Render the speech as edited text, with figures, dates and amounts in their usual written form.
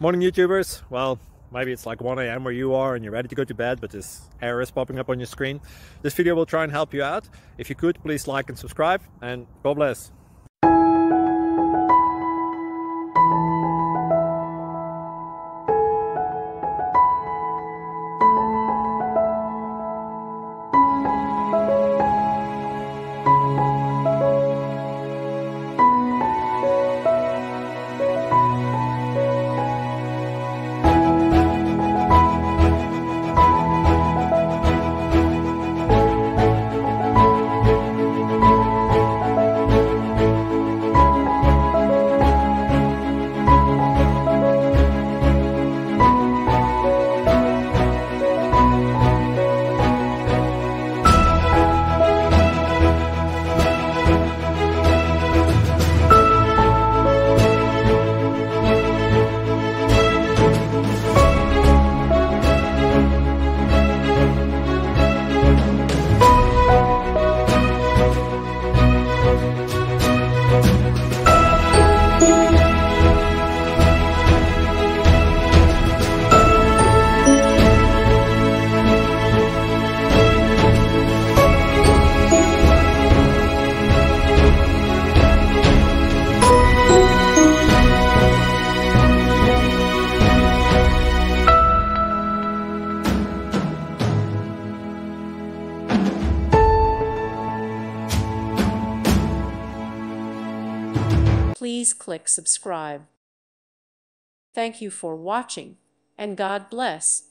Morning YouTubers. Well, maybe it's like 1 a.m. where you are and you're ready to go to bed, but this error is popping up on your screen. This video will try and help you out. If you could, please like and subscribe, and God bless. Please click subscribe. Thank you for watching, and God bless.